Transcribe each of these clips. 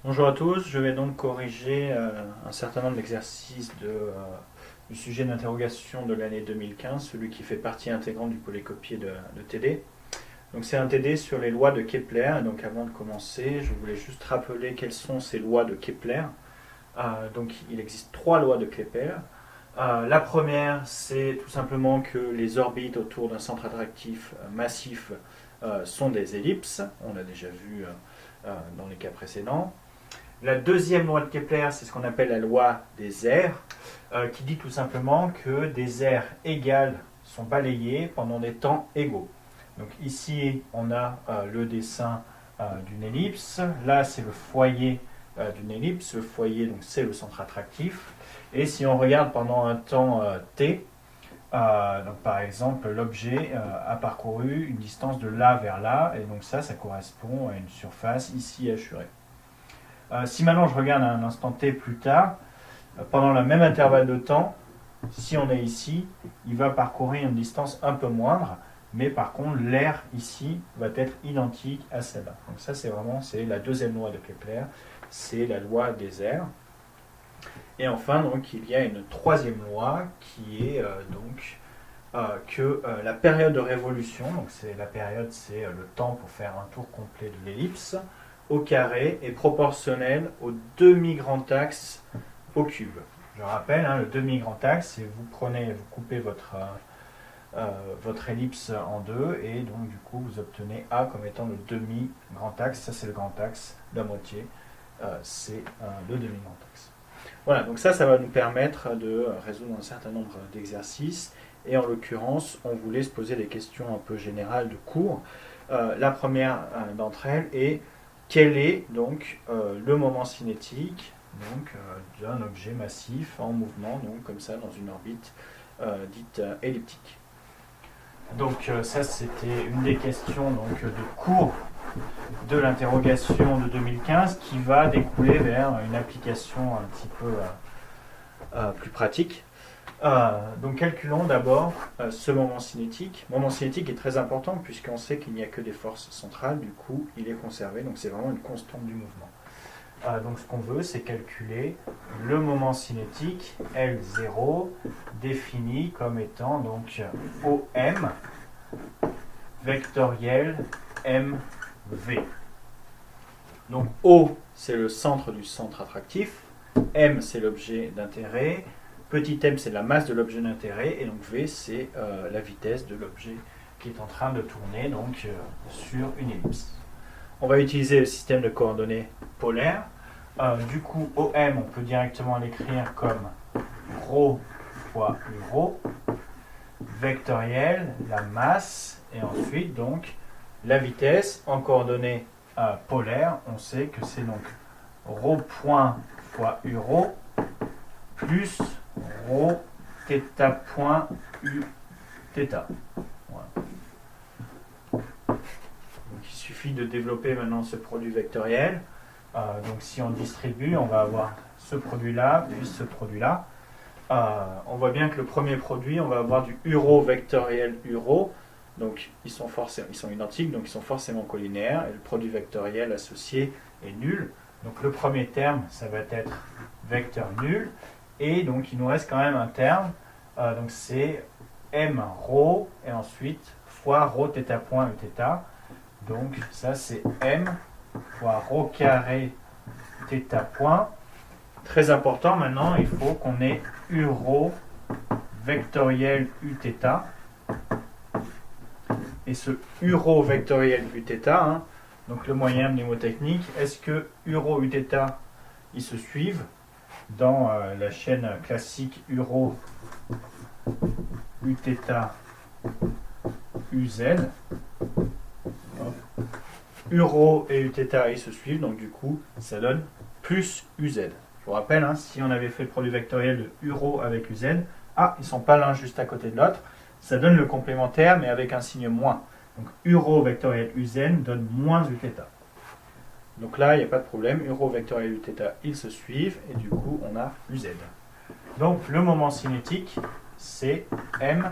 Bonjour à tous, je vais donc corriger un certain nombre d'exercices du sujet d'interrogation de l'année 2015, celui qui fait partie intégrante du polycopier de TD. Donc c'est un TD sur les lois de Kepler, et donc avant de commencer, je voulais juste rappeler quelles sont ces lois de Kepler. Donc il existe trois lois de Kepler. La première, c'est tout simplement que les orbites autour d'un centre attractif massif sont des ellipses, on l'a déjà vu dans les cas précédents. La deuxième loi de Kepler, c'est ce qu'on appelle la loi des aires, qui dit tout simplement que des aires égales sont balayées pendant des temps égaux. Donc ici, on a le dessin d'une ellipse. Là, c'est le foyer d'une ellipse. Le foyer, donc, c'est le centre attractif. Et si on regarde pendant un temps t, donc par exemple, l'objet a parcouru une distance de là vers là, et donc ça correspond à une surface ici assurée. Si maintenant je regarde à un instant t plus tard, pendant le même intervalle de temps, si on est ici, il va parcourir une distance un peu moindre, mais par contre l'aire ici va être identique à celle-là. Donc ça c'est la deuxième loi de Kepler, c'est la loi des aires. Et enfin donc il y a une troisième loi qui est que la période de révolution, donc c'est le temps pour faire un tour complet de l'ellipse, au carré est proportionnel au demi-grand axe au cube. Je rappelle, le demi-grand axe, c'est vous coupez votre ellipse en deux, et donc du coup vous obtenez A comme étant le demi-grand axe. Ça c'est le grand axe, la moitié, c'est le demi-grand axe. Voilà, donc ça va nous permettre de résoudre un certain nombre d'exercices, et en l'occurrence, on voulait se poser des questions un peu générales de cours. La première d'entre elles est: quel est donc le moment cinétique d'un objet massif en mouvement, donc comme ça dans une orbite dite elliptique. Donc ça c'était une des questions de cours de l'interrogation de 2015 qui va découler vers une application un petit peu plus pratique. Donc calculons d'abord ce moment cinétique. Moment cinétique est très important puisqu'on sait qu'il n'y a que des forces centrales, du coup il est conservé, donc c'est vraiment une constante du mouvement. Donc ce qu'on veut, c'est calculer le moment cinétique L0 défini comme étant donc OM vectoriel MV. Donc O, c'est le centre du centre attractif, M, c'est l'objet d'intérêt, petit m, c'est la masse de l'objet d'intérêt, et donc V, c'est la vitesse de l'objet qui est en train de tourner sur une ellipse. On va utiliser le système de coordonnées polaires. Du coup, OM, on peut directement l'écrire comme ρ fois uρ, vectoriel, la masse, et ensuite donc la vitesse en coordonnées polaires. On sait que c'est donc ρ point fois uρ plus ρ θ point u θ. Voilà. Donc il suffit de développer maintenant ce produit vectoriel. Donc si on distribue, on va avoir ce produit-là, puis ce produit-là. On voit bien que le premier produit, on va avoir du uρ vectoriel uρ. Donc ils sont identiques, donc ils sont forcément colinéaires, et le produit vectoriel associé est nul. Donc le premier terme, ça va être vecteur nul, et donc il nous reste quand même un terme, donc c'est m ρ, et ensuite fois ρ θ point u θ. Donc ça c'est m fois ρ carré θ point. Très important maintenant, il faut qu'on ait uρ vectoriel u θ. Et ce uρ vectoriel u θ, donc le moyen mnémotechnique, est-ce que uρ u θ ils se suivent dans la chaîne classique uρ u θ uz. uρ et u θ ils se suivent, donc du coup ça donne plus uz. Je vous rappelle, si on avait fait le produit vectoriel de uρ avec uz, ils ne sont pas l'un juste à côté de l'autre, ça donne le complémentaire mais avec un signe moins. Donc uρ vectoriel uz donne moins u θ. Donc là il n'y a pas de problème, uρ vectoriel u θ ils se suivent, et du coup on a uz. Donc le moment cinétique c'est m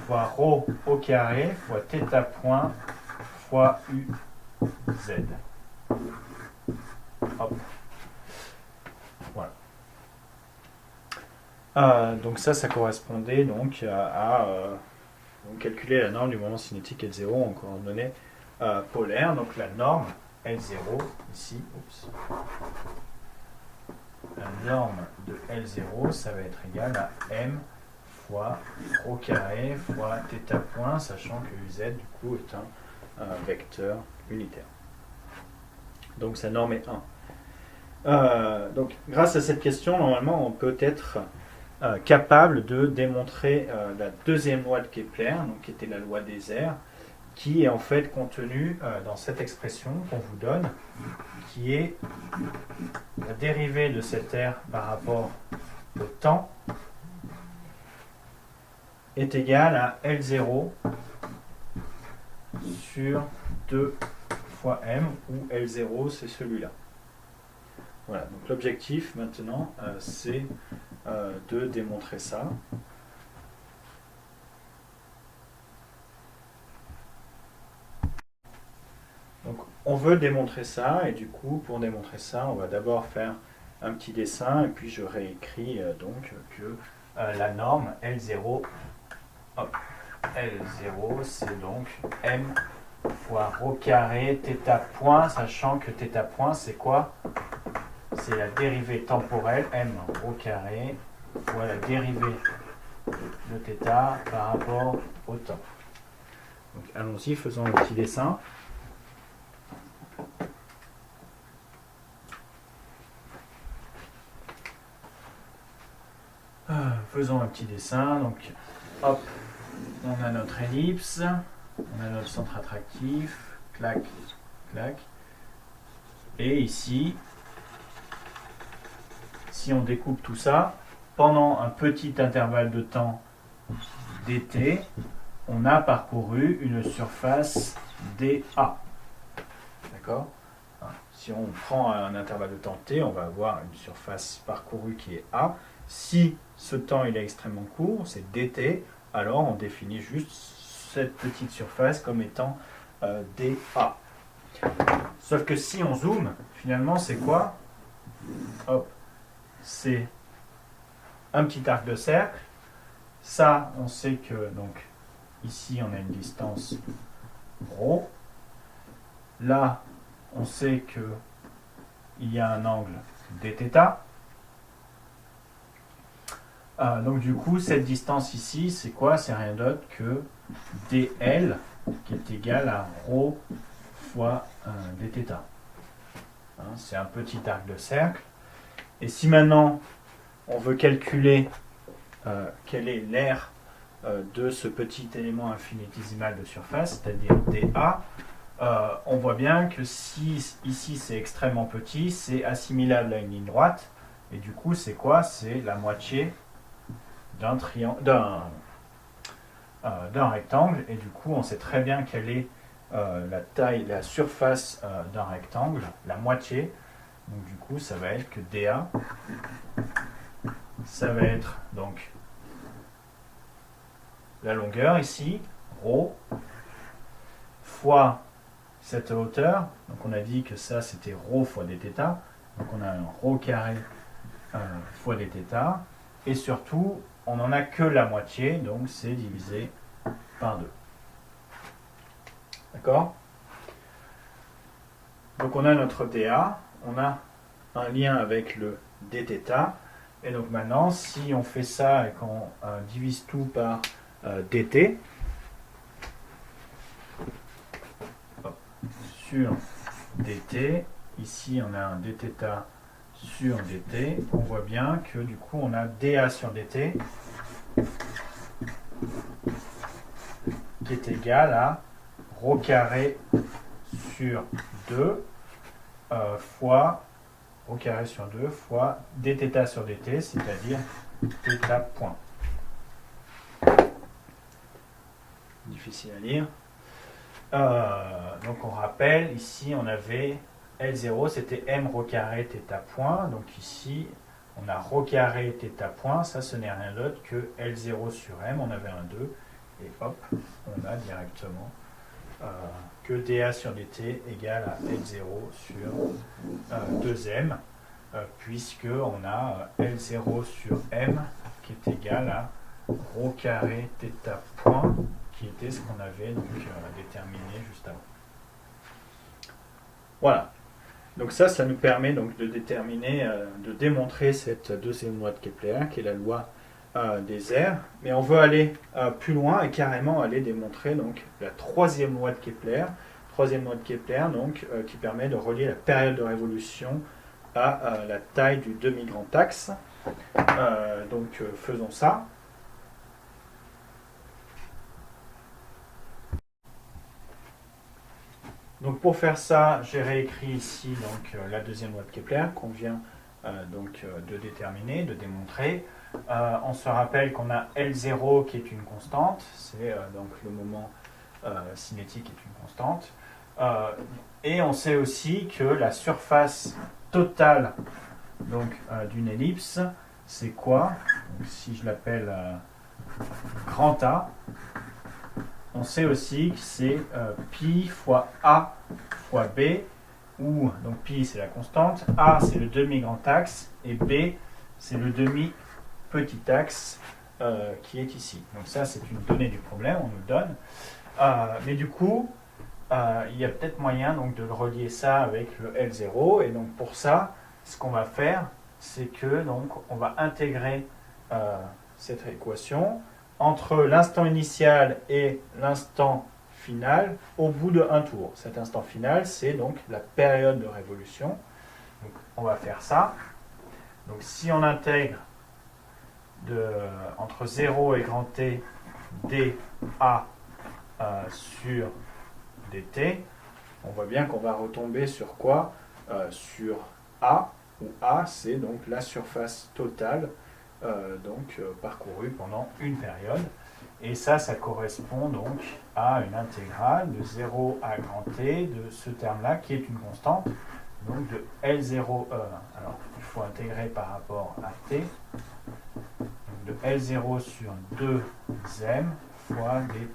fois ρ au carré fois θ point fois uz. Hop. Voilà. Donc ça correspondait donc à donc calculer la norme du moment cinétique L0 en coordonnées polaires. Donc la norme L0 ici, la norme de L0, ça va être égal à m fois rho carré fois θ point, sachant que uz du coup est un vecteur unitaire. Donc sa norme est 1. Donc grâce à cette question, normalement on peut être capable de démontrer la deuxième loi de Kepler, donc qui était la loi des airs, qui est en fait contenue dans cette expression qu'on vous donne, qui est la dérivée de cet air par rapport au temps est égale à L0 sur 2 fois m, où L0 c'est celui-là. Voilà, donc l'objectif maintenant c'est de démontrer ça. Donc on veut démontrer ça, et du coup pour démontrer ça on va d'abord faire un petit dessin, et puis je réécris donc que la norme L0, hop, L0 c'est donc m fois rho carré θ point, sachant que θ point c'est quoi? C'est la dérivée temporelle m rho carré fois la dérivée de θ par rapport au temps. Donc allons-y, faisons un petit dessin. Faisons un petit dessin. Donc hop, on a notre ellipse, on a notre centre attractif, clac, clac. Et ici, si on découpe tout ça, pendant un petit intervalle de temps dt, on a parcouru une surface dA. D'accord? Si on prend un intervalle de temps t, on va avoir une surface parcourue qui est A. Si ce temps il est extrêmement court, c'est dt, alors on définit juste cette petite surface comme étant dA. Sauf que si on zoome, finalement c'est quoi? Hop, c'est un petit arc de cercle. Ça, on sait que donc ici on a une distance ρ. Là, on sait que il y a un angle dθ. Donc du coup, cette distance ici, c'est quoi? C'est rien d'autre que dl, qui est égal à ρ fois dθ. C'est un petit arc de cercle. Et si maintenant, on veut calculer quel est l'aire de ce petit élément infinitésimal de surface, c'est-à-dire dA, on voit bien que si ici c'est extrêmement petit, c'est assimilable à une ligne droite, et du coup c'est quoi? C'est la moitié d'un rectangle, et du coup on sait très bien quelle est la taille, la surface d'un rectangle, la moitié. Donc du coup ça va être que dA, ça va être donc la longueur ici, ρ, fois cette hauteur. Donc on a dit que ça c'était ρ fois dθ, donc on a un ρ carré fois dθ, et surtout on n'en a que la moitié, donc c'est divisé par 2. D'accord? Donc on a notre dA, on a un lien avec le dθ, et donc maintenant si on fait ça et qu'on divise tout par dt, sur dt, ici on a un dθ sur dt, on voit bien que du coup on a dA sur dt qui est égal à ρ carré sur 2 fois ρ carré sur 2 fois dθ sur dt, c'est-à-dire θ point. Difficile à lire. Donc on rappelle, ici on avait L0, c'était m ρ carré θ point, donc ici on a ρ carré θ point, ça ce n'est rien d'autre que L0 sur m, on avait un 2, et hop, on a directement que dA sur dt égale à L0 sur 2m, puisque on a L0 sur m qui est égal à rho carré θ point, qui était ce qu'on avait donc déterminé juste avant. Voilà. Donc ça nous permet donc de déterminer, de démontrer cette deuxième loi de Kepler, qui est la loi des airs. Mais on veut aller plus loin et carrément aller démontrer donc la troisième loi de Kepler. Troisième loi de Kepler donc, qui permet de relier la période de révolution à la taille du demi-grand axe. Faisons ça. Donc pour faire ça, j'ai réécrit ici donc, la deuxième loi de Kepler qu'on vient de déterminer, de démontrer. On se rappelle qu'on a L0 qui est une constante, c'est donc le moment cinétique est une constante. Et on sait aussi que la surface totale d'une ellipse, c'est quoi? Donc, si je l'appelle grand A, on sait aussi que c'est pi fois A fois B, où donc pi c'est la constante, A c'est le demi-grand axe, et B c'est le demi-petit axe qui est ici. Donc ça c'est une donnée du problème, on nous le donne. Mais du coup, il y a peut-être moyen donc, de relier ça avec le L0, et donc pour ça, ce qu'on va faire, c'est que donc, on va intégrer cette équation entre l'instant initial et l'instant final au bout de un tour. Cet instant final, c'est donc la période de révolution. Donc, on va faire ça. Donc, si on intègre entre 0 et grand T dA sur dt, on voit bien qu'on va retomber sur quoi? Sur A, où A, c'est donc la surface totale parcouru pendant une période. Et ça correspond donc à une intégrale de 0 à grand T de ce terme-là, qui est une constante, donc de L0, alors il faut intégrer par rapport à T, donc de L0 sur 2m fois dt.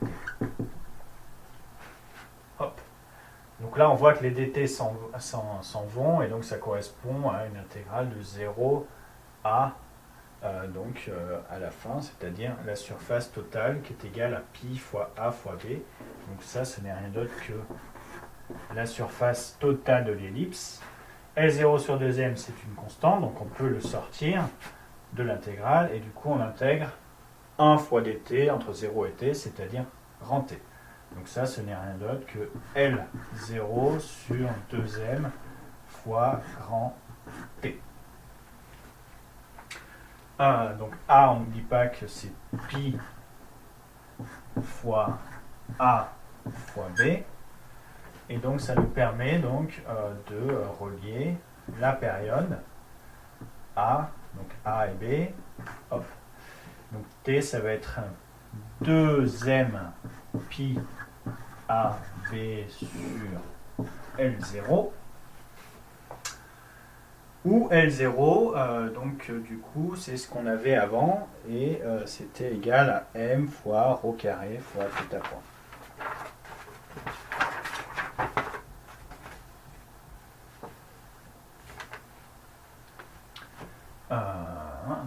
Hop. Donc là, on voit que les dt s'en vont, et donc ça correspond à une intégrale de 0 à à la fin, c'est-à-dire la surface totale qui est égale à pi fois a fois b. Donc ça, ce n'est rien d'autre que la surface totale de l'ellipse. L0 sur 2m, c'est une constante, donc on peut le sortir de l'intégrale, et du coup on intègre 1 fois dt entre 0 et t, c'est-à-dire grand T. Donc ça, ce n'est rien d'autre que L0 sur 2m fois grand T. Donc A, on n'oublie pas que c'est pi fois A fois B. Et donc ça nous permet donc de relier la période A, donc A et B. Hop. Donc T, ça va être 2m pi A B sur L0. Où L0, du coup, c'est ce qu'on avait avant, et c'était égal à m fois rho carré fois θ point.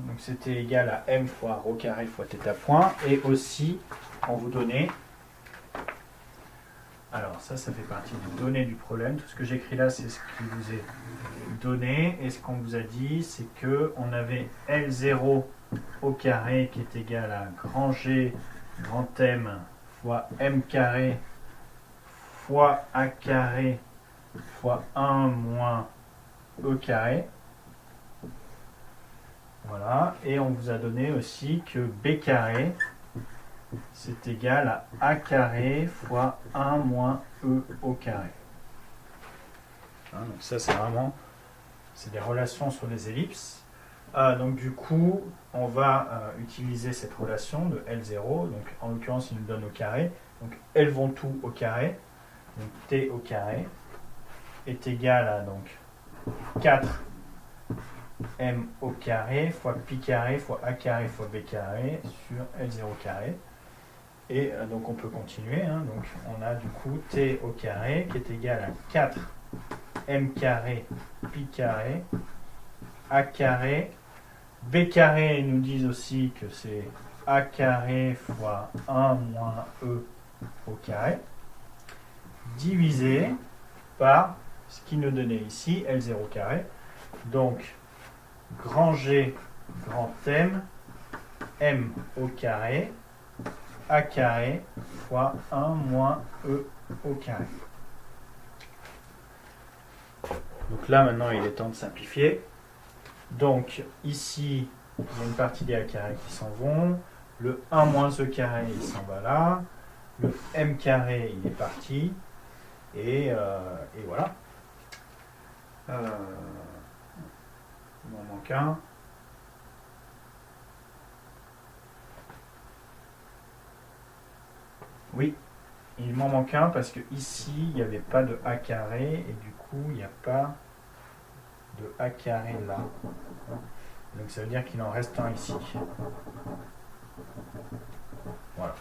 Donc c'était égal à m fois rho carré fois θ point, et aussi, on vous donnait... Alors ça fait partie des données du problème. Tout ce que j'écris là, c'est ce qui vous est donné. Et ce qu'on vous a dit, c'est qu'on avait L0 au carré qui est égal à grand G, grand M, fois M carré, fois A carré, fois 1 moins E carré. Voilà. Et on vous a donné aussi que B carré, c'est égal à A carré fois 1 moins E au carré. Donc ça, c'est des relations sur les ellipses. Donc du coup, on va utiliser cette relation de L0. Donc en l'occurrence, il nous donne au carré. Donc L vont tout au carré. Donc T au carré est égal à donc 4 M au carré fois pi carré fois A carré fois B carré sur L0 carré. Et donc on peut continuer. Hein. Donc on a du coup t au carré qui est égal à 4 m carré pi carré a carré. B carré, ils nous disent aussi que c'est a carré fois 1 moins e au carré, divisé par ce qui nous donnait ici, L0 carré. Donc, grand G, grand M au carré, A carré fois 1 moins E au carré. Donc là, maintenant, il est temps de simplifier. Donc, ici, il y a une partie des A carré qui s'en vont. Le 1 moins E carré, il s'en va là. Le M carré, il est parti. Et voilà. Il m'en manque un. Oui, il m'en manque un parce que ici, il n'y avait pas de A carré et du coup, il n'y a pas de A carré là. Donc ça veut dire qu'il en reste un ici. Voilà.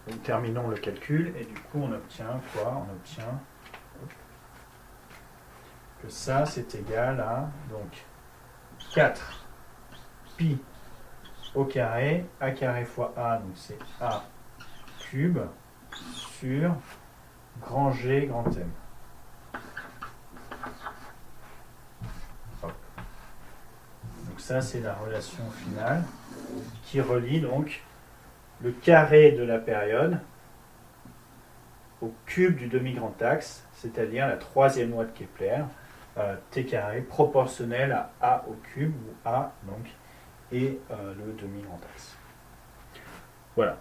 Donc terminons le calcul et du coup on obtient quoi? On obtient que ça c'est égal à donc 4 pi au carré, a carré fois a, donc c'est a cube sur grand G grand M. Hop. Donc ça c'est la relation finale qui relie donc le carré de la période au cube du demi-grand axe, c'est-à-dire la troisième loi de Kepler, t carré proportionnel à a au cube, où a donc est le demi-grand axe. Voilà.